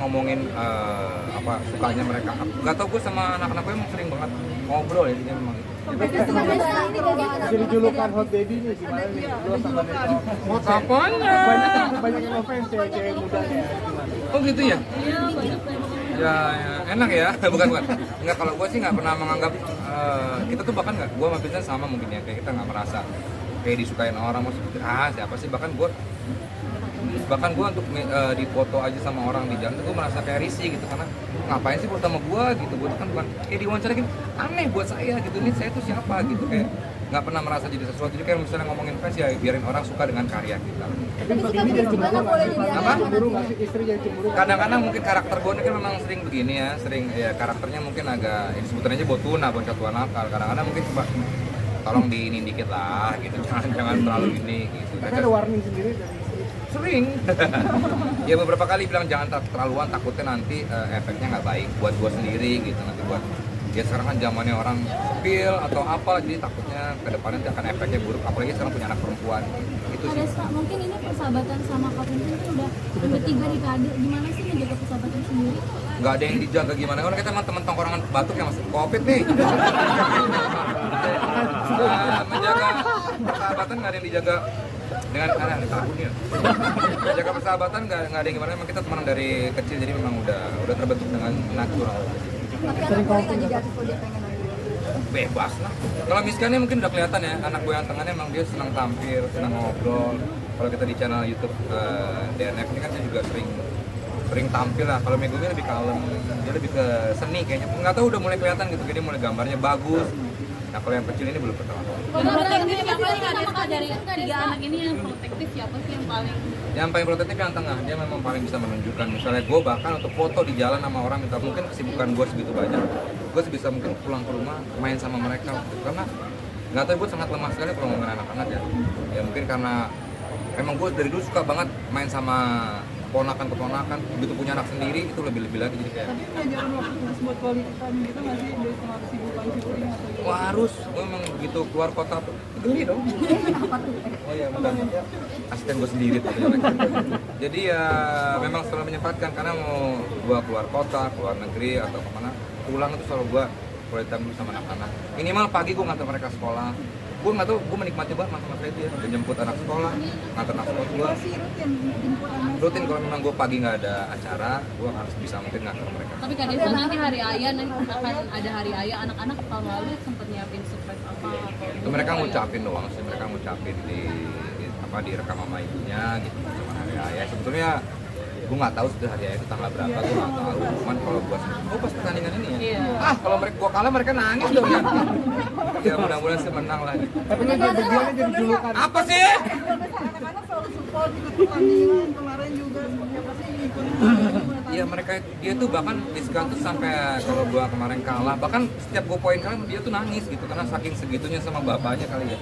ngomongin apa sukanya mereka. Gak tau, gue sama anak-anak gue emang sering banget ngobrol ya, jadi memang. Jadi julukan hot baby nih gimana nih? Lo sama Neto. Hot apanya? Banyak yang offense cewek-cewek mudanya. Oh gitu ya? Ya, enak ya. bukan. Enggak, kalau gue sih nggak pernah menganggap kita tuh bahkan nggak, gue sama Vincent sama mungkin ya, kayak kita nggak merasa kayak disukain orang, maksudnya siapa sih, bahkan gue untuk dipoto aja sama orang di jalan tuh gue merasa kayak risih gitu, karena ngapain sih foto sama gue gitu, gue kan bukan kayak diwawancara gitu, aneh buat saya gitu, ini saya tuh siapa gitu, kayak nggak pernah merasa jadi sesuatu. Jadi kayak misalnya ngomongin fans ya biarin orang suka dengan karya kita. Tapi begini jadi cemburu nggak sih? Apa? Cemburu nggak sih, istri jadi cemburu? Kadang-kadang mungkin karakter gue ini kan memang sering begini ya, sering ya karakternya mungkin agak disebutin aja botuna, boncatuan nakal. Kadang-kadang mungkin coba tolong diinin dikit lah gitu, jangan terlalu ini gitu. Tapi ada warning sendiri dari istri. Sering. Ya beberapa kali bilang jangan terlaluan, takutnya nanti efeknya nggak baik buat gue sendiri gitu, nanti buat ya sekarang kan zamannya orang spill atau apa, jadi takutnya ke depannya akan efeknya buruk, apalagi sekarang punya anak perempuan itu sih. Ada mungkin ini persahabatan sama Kak Vincent itu udah 3 dekade, gimana sih menjaga persahabatan sendiri? Nggak ada yang dijaga gimana, kan kita emang temen tongkrongan batuk yang masih covid nih. Menjaga persahabatan nggak ada yang dijaga dengan ada takutnya. Menjaga persahabatan nggak ada yang gimana, emang kita teman dari kecil, jadi memang udah terbentuk dengan natural. Tapi anak gue nggak digatus kalau dia pengen lagi. Bebas lah. Kalau Miskannya mungkin udah kelihatan ya, anak gue yang tengahnya emang dia senang tampil, senang ngobrol. Kalau kita di channel YouTube DNF ini kan dia juga sering tampil lah. Kalau Megumi lebih kalem, dia lebih ke seni kayaknya. Nggak tahu udah mulai kelihatan gitu, jadi mulai gambarnya bagus. Nah kalau yang kecil ini belum ketemu. Protektif yang paling ada dari 3 anak ini, yang protektif siapa sih yang paling? Yang paling protektif yang tengah, dia memang paling bisa menunjukkan. Misalnya gue bahkan untuk foto di jalan sama orang, minta mungkin kesibukan gue segitu banyak, gue sebisa mungkin pulang ke rumah main sama mereka, karena nggak tahu, gue sangat lemah sekali kalau ngomongin anak-anak ya. Ya mungkin karena emang gue dari dulu suka banget main sama keponakan, begitu punya anak sendiri itu lebih lagi, jadi kayak. Tapi pelajaran waktu khusus buat quality time gitu nggak sih, dari semua kesibukan syuting atau gitu? Wah harus, gue memang begitu keluar kota tuh geli dong. Oh iya, bentar. Asisten gue sendiri tuh. Jadi ya memang selalu menyempatkan, karena mau gue keluar kota, keluar negeri atau kemana, pulang itu selalu gue quality time dulu sama anak-anak. Minimal pagi gue ngantar mereka sekolah. Gue nggak tahu, gue menikmati banget masa-masa itu ya, menjemput anak sekolah, ngantar anak sekolah gue. Rutin kalau memang gue pagi nggak ada acara, gue harus bisa mungkin ngantar mereka. Tapi kan itu nanti hari ayah, nanti akan ada hari ayah, anak-anak tahun lalu sempat nyiapin surprise apa atau Itu mereka ngucapin doang sih, mereka ngucapin di rekam sama ibunya gitu sama hari ayah. Sebetulnya gue nggak tahu sudah hari ayah itu tanggal berapa, gue nggak tahu. Cuman kalau buat pas pertandingan ini ya, Iya. kalau gue kalah mereka nangis dong ya. Ya mudah-mudahan sih menang lah. Tapi kan dia jadi julukan. Apa sih? anak-anak selalu support gitu, pertandingan kemarin juga seperti apa sih ngikutin? Iya mereka, dia tuh bahkan Rizka tuh sampai kalau gua kemarin kalah, bahkan setiap gua poin kalah dia tuh nangis gitu, karena saking segitunya sama bapaknya kali ya.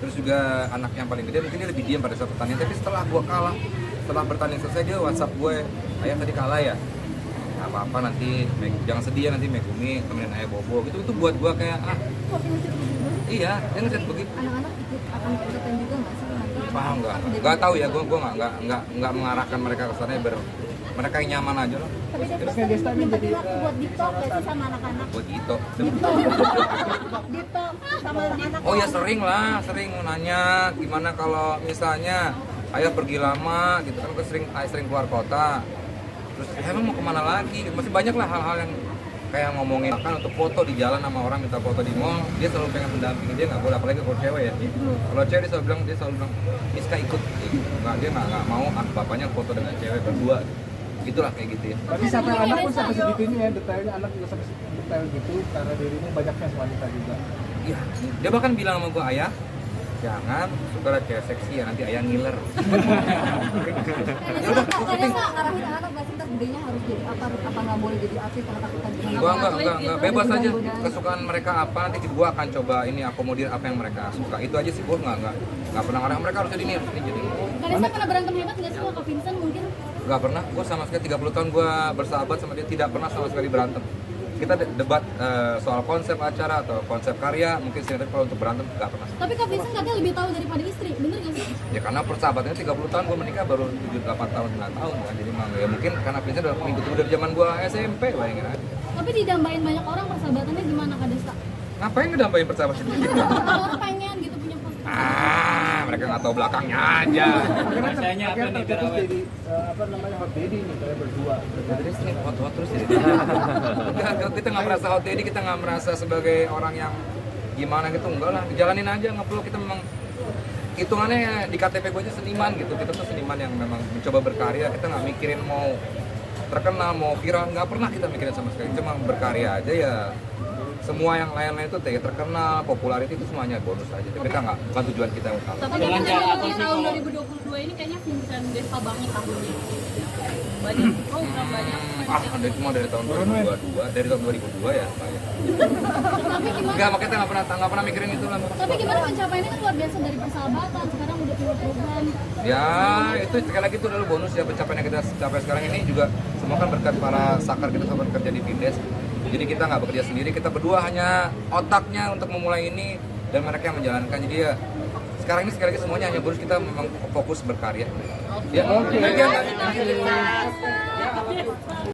Terus juga anak yang paling gede mungkin dia lebih diam pada saat pertandingan, tapi setelah gua kalah, setelah pertandingan selesai dia WhatsApp gue, ayah tadi kalah ya, nggak apa-apa nanti jangan sedih ya, nanti Megumi temenin ayah bobo gitu. Itu buat gua kayak iya, dia ngechat begitu. Anak-anak ikut akan ikutan juga nggak sih nanti? Paham nggak tahu ya, gua nggak mengarahkan mereka ke sana, mereka yang nyaman aja loh. Tapi dia Terus Desta ini jadi buat TikTok nggak sih sama anak-anak? Buat gitu. TikTok sama anak-anak. Oh ya sering nanya gimana kalau misalnya ayah pergi lama gitu kan, ayah sering keluar kota. Terus emang mau kemana lagi? Masih banyak lah hal-hal yang kayak ngomongin kan untuk foto di jalan sama orang, minta foto di mall, dia selalu pengen mendampingi, dia nggak boleh, apalagi kalau cewek ya. Kalau cewek dia selalu bilang Miska ikut, nggak, dia nggak mau bapaknya foto dengan cewek berdua. Gitulah kayak gitu ya. tapi sampai anak pun sampai segitunya ya, detailnya anak juga sampai detail gitu, karena dirinya banyak fans wanita juga. Iya, dia bahkan bilang sama gua, ayah jangan suka cewek seksi ya, nanti ayah ngiler. Ya udah, kalian nggak ngarahin anak nggak sih, ntar gedenya harus jadi apa nggak boleh jadi atlet karena takutan gimana? Enggak, bebas aja. Kesukaan mereka apa, nanti gua akan coba ini akomodir apa yang mereka suka. Itu aja sih, gua nggak pernah ngarang mereka harus jadi ini, harus ini jadi. Kalian pernah berantem hebat nggak sih sama Kak Vincent mungkin? Nggak pernah, gua sama sekali 30 tahun gua bersahabat sama dia, tidak pernah sama sekali berantem. Kita debat soal konsep acara atau konsep karya, mungkin sering, kalau untuk berantem nggak pernah. Tapi Kak Vincent katanya lebih tahu daripada istri, bener nggak sih? Ya karena persahabatannya 30 tahun, gue menikah baru 7-8 tahun, 9 tahun kan. Jadi memang ya mungkin karena Vincent udah mengikuti dari zaman gue SMP, bayangin aja. Tapi didambain banyak orang persahabatannya gimana Kak Desta? Ngapain ngedambain persahabatan gitu? Orang pengen gitu punya Mereka nggak tahu belakangnya aja. Rasanya apa nih terus Terawan? jadi apa namanya hot daddy nih kalian berdua. Terus nih hot terus jadi. Kita nggak merasa hot daddy, kita nggak merasa sebagai orang yang gimana gitu, enggak lah, dijalanin aja, nggak perlu kita memang hitungannya ya, di KTP gue aja seniman gitu. Kita tuh seniman yang memang mencoba berkarya, kita nggak mikirin mau terkenal, mau viral, nggak pernah kita mikirin sama sekali, cuma berkarya aja ya. Semua yang lain-lain itu kayak terkenal, popularity itu semuanya bonus aja. Tapi kita nggak, bukan tujuan kita yang utama. Tapi Dengan kan cara apa sih tahun kalau- 2022 ini kayaknya Vincent Desta banget tahunnya. Banyak program, banyak Ada cuma dari tahun 2022, dari tahun 2002 ya. Saya. Tapi gimana? Enggak, makanya kita nggak pernah mikirin itu lah. Tapi gimana pencapaiannya kan luar biasa dari persahabatan, sekarang udah punya program. Ya, itu sekali lagi itu adalah bonus ya, pencapaian yang kita capai sekarang ini juga semua kan berkat para sakar kita sama bekerja di Vindes. Jadi kita nggak bekerja sendiri, kita berdua hanya otaknya untuk memulai ini dan mereka yang menjalankan. Jadi ya sekarang ini sekali lagi semuanya hanya bonus, kita memang fokus berkarya. Ya, Oke. Oke.